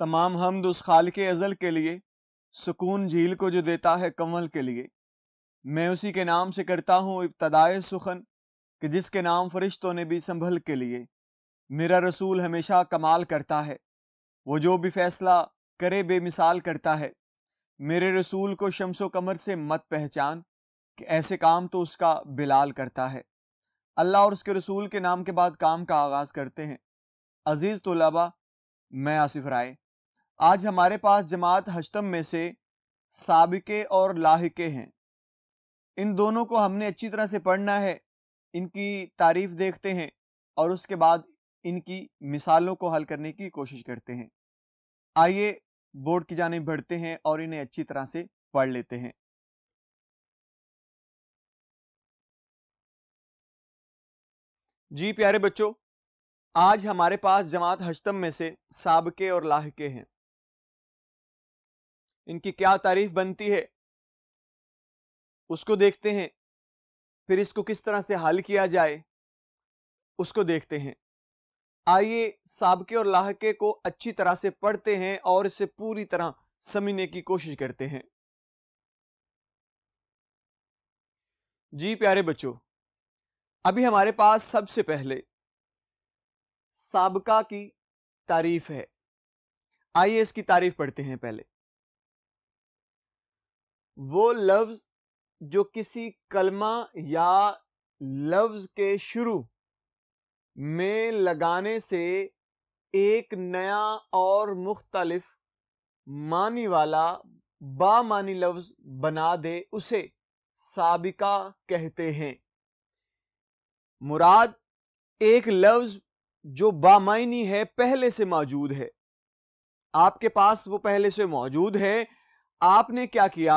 तमाम हमद उस खालिके अज़ल के लिए, सुकून झील को जो देता है कंवल के लिए। मैं उसी के नाम से करता हूँ इब्तदाए सुखन, कि जिसके नाम फरिश्तों ने भी संभल के लिए। मेरा रसूल हमेशा कमाल करता है, वो जो भी फैसला करे बेमिसाल करता है। मेरे रसूल को शम्सो कमर से मत पहचान, कि ऐसे काम तो उसका बिलाल करता है। अल्लाह और उसके रसूल के नाम के बाद काम का आगाज़ करते हैं। अजीज़ तुलबा, मैं आसिफ राय। आज हमारे पास जमात हश्तम में से साबिके और लाहिके हैं। इन दोनों को हमने अच्छी तरह से पढ़ना है, इनकी तारीफ देखते हैं और उसके बाद इनकी मिसालों को हल करने की कोशिश करते हैं। आइए बोर्ड की जानिब बढ़ते हैं और इन्हें अच्छी तरह से पढ़ लेते हैं। जी प्यारे बच्चों, आज हमारे पास जमात हश्तम में से साबिके और लाहिके हैं। इनकी क्या तारीफ बनती है उसको देखते हैं, फिर इसको किस तरह से हल किया जाए उसको देखते हैं। आइए साबिके और लाहिके को अच्छी तरह से पढ़ते हैं और इसे पूरी तरह समझने की कोशिश करते हैं। जी प्यारे बच्चों, अभी हमारे पास सबसे पहले साबिका की तारीफ है। आइए इसकी तारीफ पढ़ते हैं। पहले वो लफ्ज जो किसी कलमा या लफ्ज के शुरू में लगाने से एक नया और मुख्तलिफ मानी वाला बामानी लफ्ज बना दे, उसे साबिका कहते हैं। मुराद एक लफ्ज जो बामानी है, पहले से मौजूद है, आपके पास वो पहले से मौजूद है। आपने क्या किया,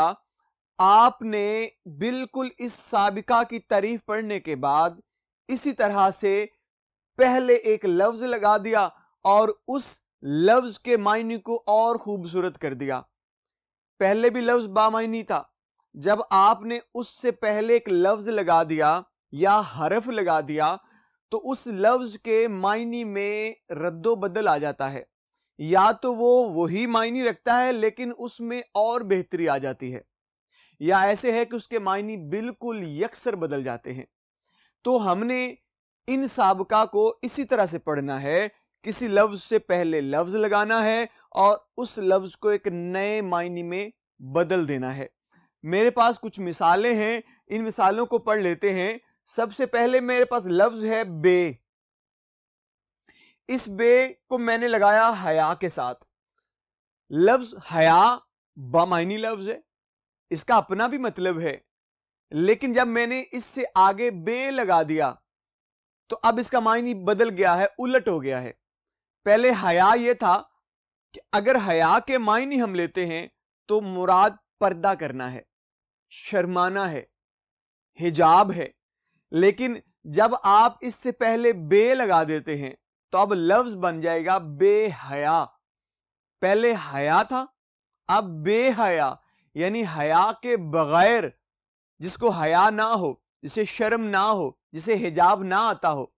आपने बिल्कुल इस साबिका की तारीफ पढ़ने के बाद इसी तरह से पहले एक लफ्ज लगा दिया और उस लफ्ज के मायने को और खूबसूरत कर दिया। पहले भी लफ्ज बामायनी था, जब आपने उससे पहले एक लफ्ज लगा दिया या हरफ लगा दिया तो उस लफ्ज के मायने में रद्दो बदल आ जाता है, या तो वो वही मायने रखता है लेकिन उसमें और बेहतरी आ जाती है, या ऐसे है कि उसके मायने बिल्कुल यकसर बदल जाते हैं। तो हमने इन साबिका को इसी तरह से पढ़ना है, किसी लफ्ज से पहले लफ्ज लगाना है और उस लफ्ज को एक नए मायने में बदल देना है। मेरे पास कुछ मिसालें हैं, इन मिसालों को पढ़ लेते हैं। सबसे पहले मेरे पास लफ्ज है बे। इस बे को मैंने लगाया हया के साथ। लफ्ज हया बामायनी लफ्ज है, इसका अपना भी मतलब है, लेकिन जब मैंने इससे आगे बे लगा दिया तो अब इसका मायने बदल गया है, उलट हो गया है। पहले हया यह था कि अगर हया के मायने हम लेते हैं तो मुराद पर्दा करना है, शर्माना है, हिजाब है, लेकिन जब आप इससे पहले बे लगा देते हैं तो अब लफ्ज बन जाएगा बेहया। पहले हया था, अब बेहया, यानी हया के बगैर, जिसको हया ना हो, जिसे शर्म ना हो, जिसे हिजाब ना आता हो।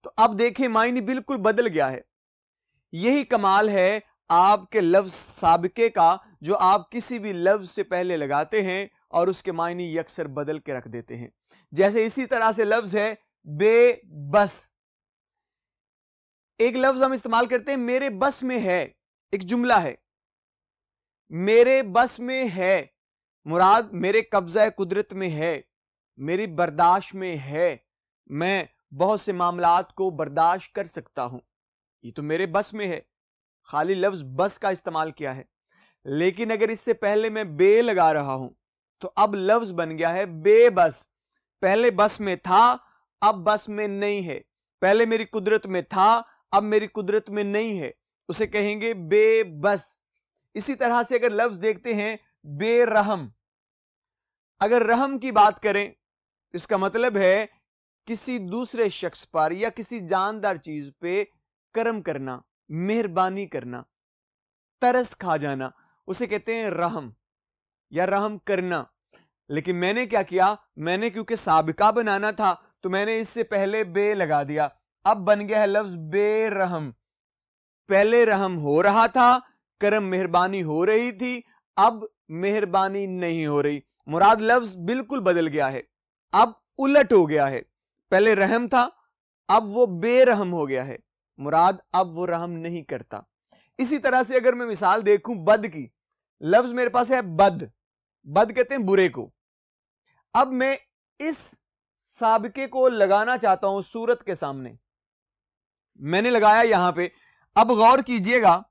तो अब देखें मायने बिल्कुल बदल गया है। यही कमाल है आपके लफ्ज साबिके का, जो आप किसी भी लफ्ज से पहले लगाते हैं और उसके मायने यकसर बदल के रख देते हैं। जैसे इसी तरह से लफ्ज है बेबस। एक लफ्ज हम इस्तेमाल करते हैं मेरे बस में है, एक जुमला है मेरे बस में है, मुराद मेरे कब्जा कुदरत में है, मेरी बर्दाश्त में है, मैं बहुत से मामलात को बर्दाश्त कर सकता हूं, ये तो मेरे बस में है। खाली लफ्ज बस का इस्तेमाल किया है। लेकिन अगर इससे पहले मैं बे लगा रहा हूं तो अब लफ्ज बन गया है बेबस। पहले बस में था, अब बस में नहीं है। पहले मेरी कुदरत में था, अब मेरी कुदरत में नहीं है, उसे कहेंगे बेबस। इसी तरह से अगर लफ्ज देखते हैं बेरहम। अगर रहम की बात करें, इसका मतलब है किसी दूसरे शख्स पर या किसी जानदार चीज पे करम करना, मेहरबानी करना, तरस खा जाना, उसे कहते हैं रहम या रहम करना। लेकिन मैंने क्या किया, मैंने क्योंकि साबिका बनाना था तो मैंने इससे पहले बे लगा दिया, अब बन गया है लफ्ज बेरहम। पहले रहम हो रहा था, करम मेहरबानी हो रही थी, अब मेहरबानी नहीं हो रही। मुराद लफ्ज बिल्कुल बदल गया है, अब उलट हो गया है। पहले रहम था, अब वो बेरहम हो गया है। मुराद अब वो रहम नहीं करता। इसी तरह से अगर मैं मिसाल देखूं बद की, लफ्ज मेरे पास है बद, बद कहते हैं बुरे को। अब मैं इस साबिके को लगाना चाहता हूं सूरत के सामने, मैंने लगाया यहां पे। अब गौर कीजिएगा,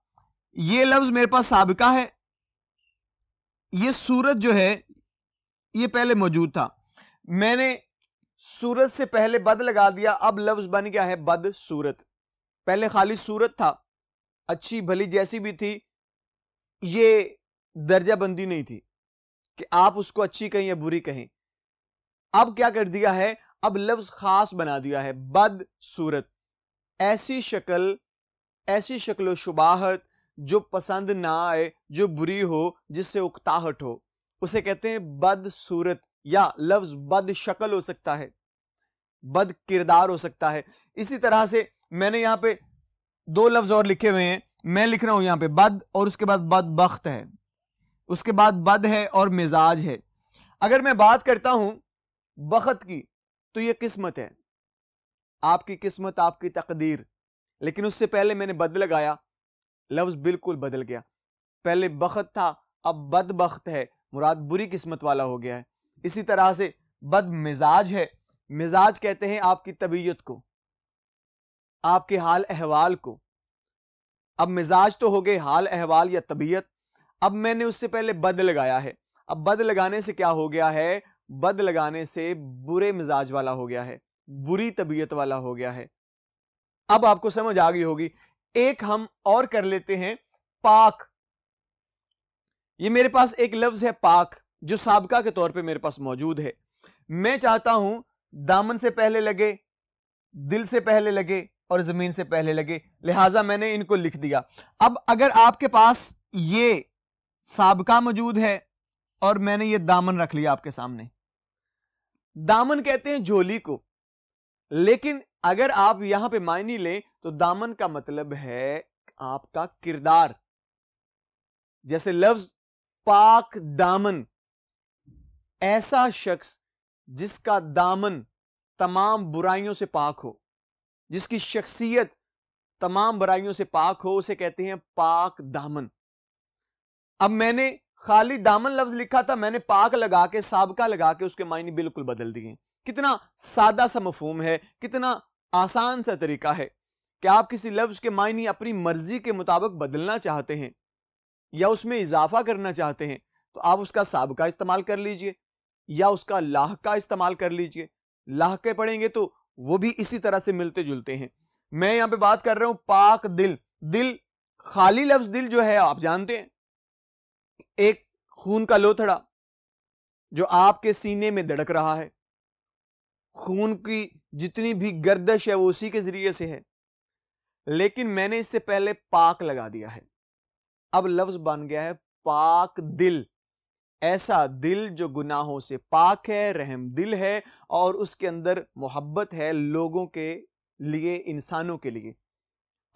ये लफ्ज मेरे पास साबिका है, ये सूरत जो है ये पहले मौजूद था, मैंने सूरत से पहले बद लगा दिया, अब लफ्ज बन गया है बद सूरत। पहले खाली सूरत था, अच्छी भली जैसी भी थी, ये दर्जा बंदी नहीं थी कि आप उसको अच्छी कहें या बुरी कहें। अब क्या कर दिया है, अब लफ्ज खास बना दिया है, बद सूरत। ऐसी शक्ल शुबाहत जो पसंद ना आए, जो बुरी हो, जिससे उकताहट हो, उसे कहते हैं बद सूरत। या लफ्ज बद शक्ल हो सकता है, बद किरदार हो सकता है। इसी तरह से मैंने यहां पे दो लफ्ज और लिखे हुए हैं, मैं लिख रहा हूं यहां पे बद, और उसके बाद बदबख्त है, उसके बाद बद है और मिजाज है। अगर मैं बात करता हूं बख्त की, तो यह किस्मत है, आपकी किस्मत, आपकी तकदीर। लेकिन उससे पहले मैंने बद लगाया, लफ्ज बिल्कुल बदल गया। पहले बख्त था, अब बदबख्त है, मुराद बुरी किस्मत वाला हो गया है। इसी तरह से बद मिजाज है, मिजाज कहते हैं आपकी तबीयत को, आपके हाल अहवाल को। अब मिजाज तो हो गए हाल अहवाल या तबीयत, अब मैंने उससे पहले बद लगाया है। अब बद लगाने से क्या हो गया है, बद लगाने से बुरे मिजाज वाला हो गया है, बुरी तबीयत वाला हो गया है। अब आपको समझ आ गई होगी। एक हम और कर लेते हैं, पाक। ये मेरे पास एक लफ्ज है पाक, जो साबका के तौर पे मेरे पास मौजूद है। मैं चाहता हूं दामन से पहले लगे, दिल से पहले लगे और जमीन से पहले लगे, लिहाजा मैंने इनको लिख दिया। अब अगर आपके पास ये साबका मौजूद है और मैंने ये दामन रख लिया आपके सामने, दामन कहते हैं झोली को, लेकिन अगर आप यहां पे मायने लें तो दामन का मतलब है आपका किरदार। जैसे लफ्ज पाक दामन, ऐसा शख्स जिसका दामन तमाम बुराइयों से पाक हो, जिसकी शख्सियत तमाम बुराइयों से पाक हो, उसे कहते हैं पाक दामन। अब मैंने खाली दामन लफ्ज लिखा था, मैंने पाक लगा के, साबका लगा के उसके मायने बिल्कुल बदल दिए। कितना सादा सा मफहूम है, कितना आसान सा तरीका है कि आप किसी लफ्ज के मायने अपनी मर्जी के मुताबिक बदलना चाहते हैं या उसमें इजाफा करना चाहते हैं, तो आप उसका साबका इस्तेमाल कर लीजिए या उसका लाहका इस्तेमाल कर लीजिए। लाहके पढ़ेंगे तो वो भी इसी तरह से मिलते जुलते हैं। मैं यहां पे बात कर रहा हूं पाक दिल। दिल, खाली लफ्ज दिल जो है आप जानते हैं, एक खून का लोथड़ा जो आपके सीने में धड़क रहा है, खून की जितनी भी गर्दिश है वो उसी के जरिए से है। लेकिन मैंने इससे पहले पाक लगा दिया है, अब लफ्ज बन गया है पाक दिल। ऐसा दिल जो गुनाहों से पाक है, रहम दिल है और उसके अंदर मोहब्बत है लोगों के लिए, इंसानों के लिए।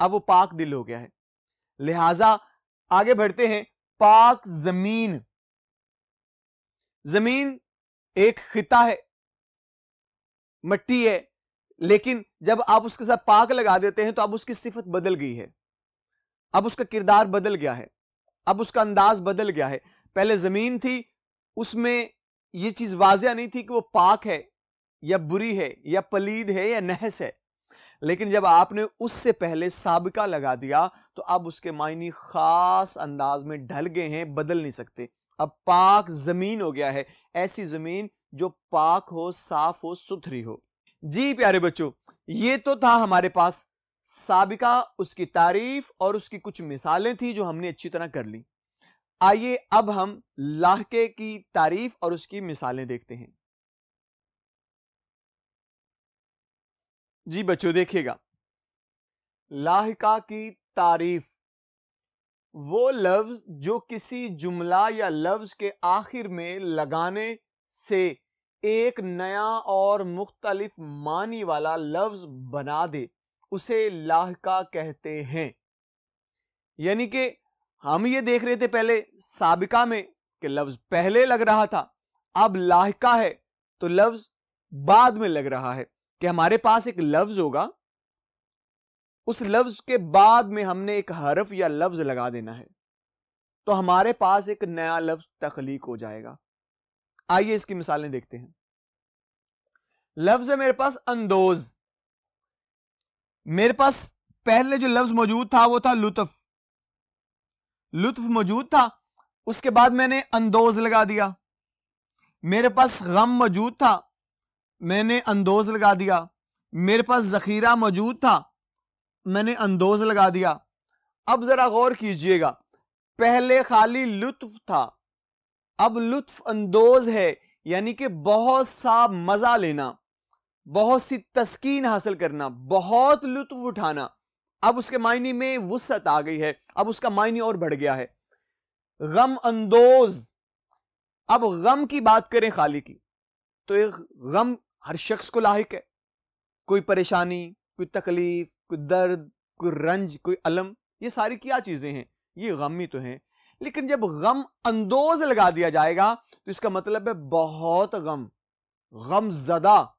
अब वो पाक दिल हो गया है। लिहाजा आगे बढ़ते हैं, पाक जमीन। जमीन एक खिता है, मट्टी है, लेकिन जब आप उसके साथ पाक लगा देते हैं तो अब उसकी सिफत बदल गई है, अब उसका किरदार बदल गया है, अब उसका अंदाज बदल गया है। पहले जमीन थी, उसमें यह चीज वाजिया नहीं थी कि वो पाक है या बुरी है या पलीद है या नहस है, लेकिन जब आपने उससे पहले साबिका लगा दिया तो अब उसके मायने खास अंदाज में ढल गए हैं, बदल नहीं सकते। अब पाक जमीन हो गया है, ऐसी जमीन जो पाक हो, साफ हो, सुथरी हो। जी प्यारे बच्चों, ये तो था हमारे पास साबिका, उसकी तारीफ और उसकी कुछ मिसालें थी जो हमने अच्छी तरह कर ली। आइए अब हम लाहके की तारीफ और उसकी मिसालें देखते हैं। जी बच्चों देखिएगा, लाहिका की तारीफ वो लफ्ज जो किसी जुमला या लफ्ज के आखिर में लगाने से एक नया और मुख्तलिफ मानी वाला लफ्ज बना दे, उसे लाहिका कहते हैं। यानी कि हम ये देख रहे थे पहले साबिका में कि लफ्ज पहले लग रहा था, अब लाहिका है तो लफ्ज बाद में लग रहा है, कि हमारे पास एक लफ्ज होगा, उस लफ्ज के बाद में हमने एक हरफ या लफ्ज लगा देना है, तो हमारे पास एक नया लफ्ज तख्लीक हो जाएगा। आइए इसकी मिसालें देखते हैं। लफ्ज है मेरे पास अंदोज। मेरे पास पहले जो लफ्ज मौजूद था वो था लुत्फ। लुत्फ मौजूद था, उसके बाद मैंने अंदोज लगा दिया। मेरे पास गम मौजूद था, मैंने अंदोज लगा दिया। मेरे पास जखीरा मौजूद था, मैंने अंदोज लगा दिया। अब जरा गौर कीजिएगा, पहले खाली लुत्फ था, अब लुत्फ अंदोज है, यानी कि बहुत सा मजा लेना, बहुत सी तस्कीन हासिल करना, बहुत लुत्फ उठाना। अब उसके मायने में वुसअत आ गई है, अब उसका मायने और बढ़ गया है। गम अंदोज। अब गम की बात करें खाली की, तो एक गम हर शख्स को लाहिक है। कोई परेशानी, कोई तकलीफ, कोई दर्द, कोई रंज, कोई अलम, ये सारी क्या चीजें हैं? ये गम ही तो हैं। लेकिन जब गम अंदोज लगा दिया जाएगा तो इसका मतलब है बहुत गम, गम ज़दा,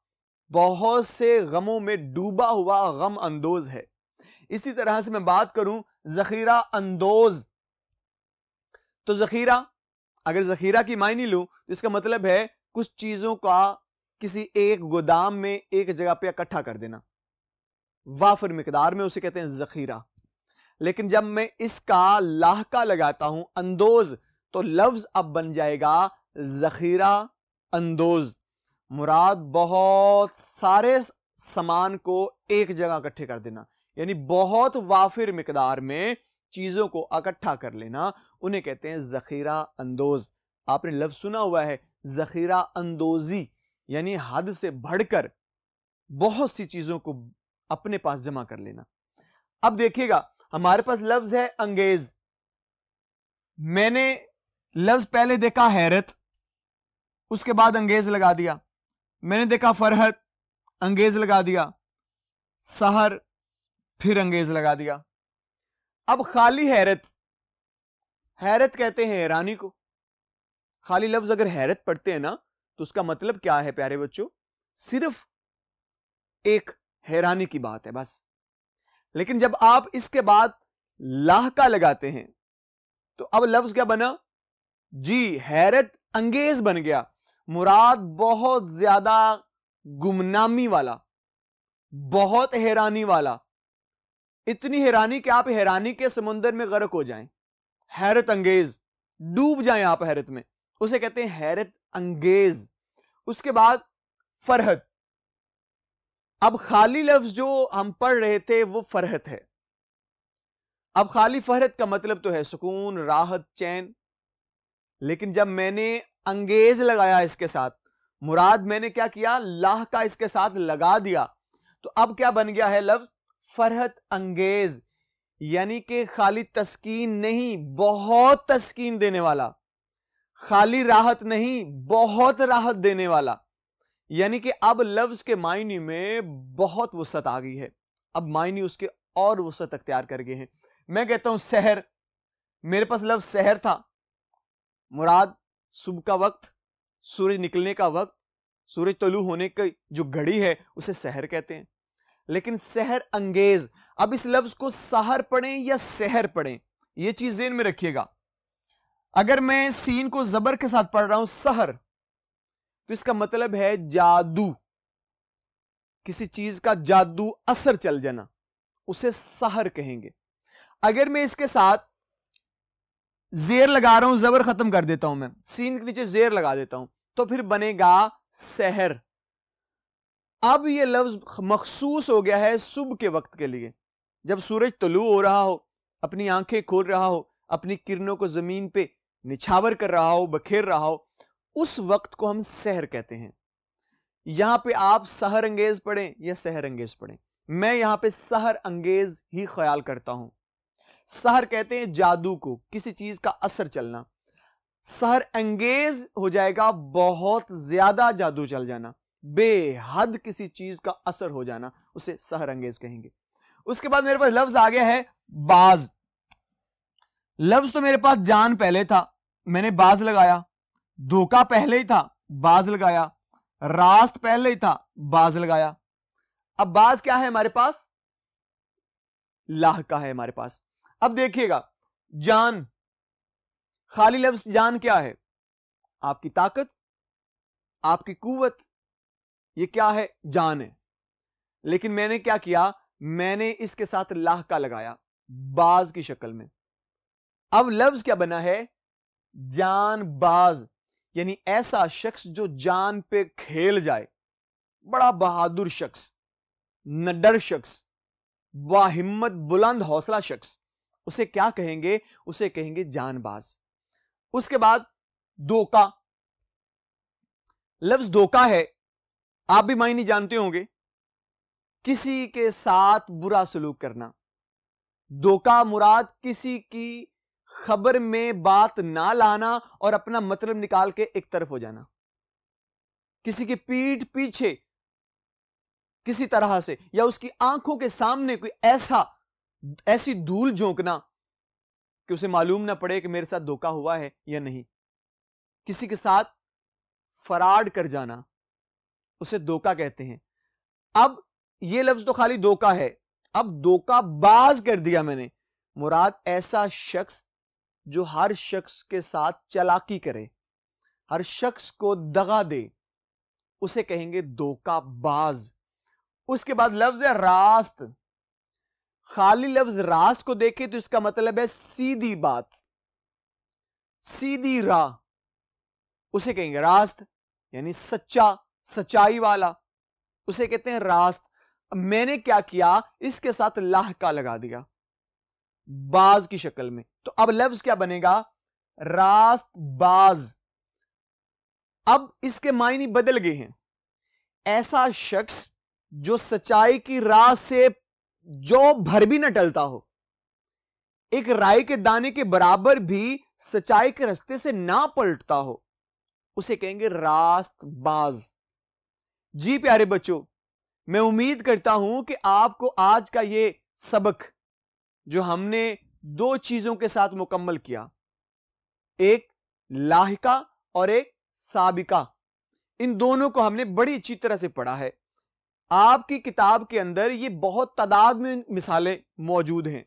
बहुत से गमों में डूबा हुआ गम अंदोज है। इसी तरह से मैं बात करूं जखीरा अंदोज, तो जखीरा, अगर जखीरा की मायने लूं तो इसका मतलब है कुछ चीजों का किसी एक गोदाम में एक जगह पे इकट्ठा कर देना, वाफिर मिकदार में, उसे कहते हैं जखीरा। लेकिन जब मैं इसका लाहका लगाता हूं अंदोज, तो लफ्ज अब बन जाएगा जखीरा अंदोज। मुराद बहुत सारे सामान को एक जगह इकट्ठे कर देना, यानी बहुत वाफिर मिकदार में चीजों को इकट्ठा कर लेना, उन्हें कहते हैं जखीरा अंदोज। आपने लफ्ज सुना हुआ है जखीरा अंदोजी, यानी हद से बढ़कर बहुत सी चीजों को अपने पास जमा कर लेना। अब देखिएगा, हमारे पास लफ्ज है अंगेज। मैंने लफ्ज पहले देखा हैरत, उसके बाद अंगेज लगा दिया। मैंने देखा फरहत, अंगेज लगा दिया। सहर, फिर अंगेज लगा दिया। अब खाली हैरत, हैरत कहते हैं हैरानी को। खाली लफ्ज अगर हैरत पढ़ते हैं ना, तो उसका मतलब क्या है प्यारे बच्चों? सिर्फ एक हैरानी की बात है बस। लेकिन जब आप इसके बाद लाहका लगाते हैं तो अब लफ्ज क्या बना? जी, हैरत अंगेज बन गया। मुराद बहुत ज्यादा गुमनामी वाला, बहुत हैरानी वाला, इतनी हैरानी कि आप हैरानी के समुंदर में गर्क हो जाएं, हैरत अंगेज, डूब जाएं आप हैरत में, उसे कहते हैं हैरत अंगेज। उसके बाद फरहत। अब खाली लफ्ज जो हम पढ़ रहे थे वो फरहत है। अब खाली फरहत का मतलब तो है सुकून, राहत, चैन। लेकिन जब मैंने अंगेज लगाया इसके साथ, मुराद मैंने क्या किया? लाह का इसके साथ लगा दिया, तो अब क्या बन गया है लफ्ज? फरहत अंगेज। यानी कि खाली तस्कीन नहीं, बहुत तस्कीन देने वाला, खाली राहत नहीं, बहुत राहत देने वाला। यानी कि अब लफ्ज के मायने में बहुत वुसअत आ गई है, अब मायने उसके और वुसअत अख्तियार कर गए हैं। मैं कहता हूं सहर, मेरे पास लफ्ज सहर था, मुराद सुबह का वक्त, सूरज निकलने का वक्त, सूरज तलू होने की जो घड़ी है उसे सहर कहते हैं। लेकिन सहर अंगेज, अब इस लफ्ज को सहर पढ़ें या सहर पढ़ें, यह चीज ज़हन में रखिएगा। अगर मैं सीन को जबर के साथ पढ़ रहा हूं सहर, तो इसका मतलब है जादू, किसी चीज का जादू असर चल जाना, उसे सहर कहेंगे। अगर मैं इसके साथ जेर लगा रहा हूं, जबर खत्म कर देता हूं, मैं सीन के नीचे जेर लगा देता हूं, तो फिर बनेगा सहर। अब यह लफ्ज मखसूस हो गया है सुबह के वक्त के लिए, जब सूरज तुलू हो रहा हो, अपनी आंखें खोल रहा हो, अपनी किरणों को जमीन पे निछावर कर रहा हो, बखेर रहा हो, उस वक्त को हम सहर कहते हैं। यहां पे आप सहर अंगेज पढ़ें या सहर अंगेज पढ़ें, मैं यहां पे सहर अंगेज ही ख्याल करता हूं। सहर कहते हैं जादू को, किसी चीज का असर चलना। सहर अंगेज हो जाएगा बहुत ज्यादा जादू चल जाना, बेहद किसी चीज का असर हो जाना, उसे सहर अंगेज कहेंगे। उसके बाद मेरे पास लफ्ज आ गया है बाज। लफ्ज तो मेरे पास जान पहले था, मैंने बाज लगाया। धोखा पहले ही था, बाज लगाया। रास्त पहले ही था, बाज लगाया। अब बाज क्या है हमारे पास? लाह का है हमारे पास। अब देखिएगा, जान, खाली लफ्ज जान क्या है? आपकी ताकत, आपकी कुव्वत, ये क्या है? जान है। लेकिन मैंने क्या किया? मैंने इसके साथ लाह का लगाया बाज की शक्ल में। अब लफ्ज क्या बना है? जान बाज, यानी ऐसा शख्स जो जान पे खेल जाए, बड़ा बहादुर शख्स, निडर शख्स, बाहिम्मत, बुलंद हौसला शख्स, उसे क्या कहेंगे? उसे कहेंगे जानबाज। उसके बाद धोखा, लफ्ज धोखा है, आप भी मायने जानते होंगे, किसी के साथ बुरा सलूक करना। धोखा मुराद किसी की खबर में बात ना लाना और अपना मतलब निकाल के एक तरफ हो जाना। किसी की पीठ पीछे किसी तरह से या उसकी आंखों के सामने कोई ऐसी धूल झोंकना कि उसे मालूम ना पड़े कि मेरे साथ धोखा हुआ है या नहीं। किसी के साथ फराड कर जाना, उसे धोखा कहते हैं। अब यह लफ्ज तो खाली धोखा है, अब धोखा बाज कर दिया मैंने, मुराद ऐसा शख्स जो हर शख्स के साथ चालाकी करे, हर शख्स को दगा दे, उसे कहेंगे धोखाबाज। उसके बाद लफ्ज है रास्त। खाली लफ्ज रास्त को देखें तो इसका मतलब है सीधी बात, सीधी राह, उसे कहेंगे रास्त, यानी सच्चा, सच्चाई वाला, उसे कहते हैं रास्त। मैंने क्या किया? इसके साथ लाह का लगा दिया बाज की शक्ल में, तो अब लफ्ज क्या बनेगा? रास्त बाज। अब इसके मायने बदल गए हैं। ऐसा शख्स जो सच्चाई की राह से जो भर भी न टलता हो, एक राई के दाने के बराबर भी सच्चाई के रास्ते से ना पलटता हो, उसे कहेंगे रास्तबाज। जी प्यारे बच्चों, मैं उम्मीद करता हूं कि आपको आज का ये सबक जो हमने दो चीजों के साथ मुकम्मल किया, एक लाहिका और एक साबिका, इन दोनों को हमने बड़ी अच्छी तरह से पढ़ा है। आपकी किताब के अंदर ये बहुत तादाद में मिसालें मौजूद हैं,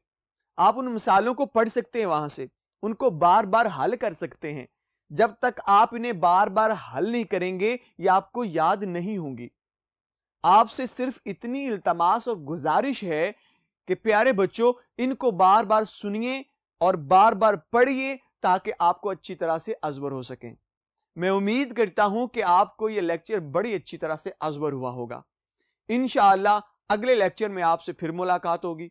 आप उन मिसालों को पढ़ सकते हैं, वहां से उनको बार बार हल कर सकते हैं। जब तक आप इन्हें बार बार हल नहीं करेंगे ये आपको याद नहीं होंगी। आपसे सिर्फ इतनी इल्तमास और गुजारिश है कि प्यारे बच्चों, इनको बार बार सुनिए और बार बार पढ़िए ताकि आपको अच्छी तरह से अज़बर हो सकें। मैं उम्मीद करता हूं कि आपको यह लेक्चर बड़ी अच्छी तरह से अज़बर हुआ होगा। इंशाअल्लाह अगले लेक्चर में आपसे फिर मुलाकात होगी।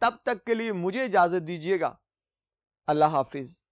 तब तक के लिए मुझे इजाजत दीजिएगा। अल्लाह हाफिज।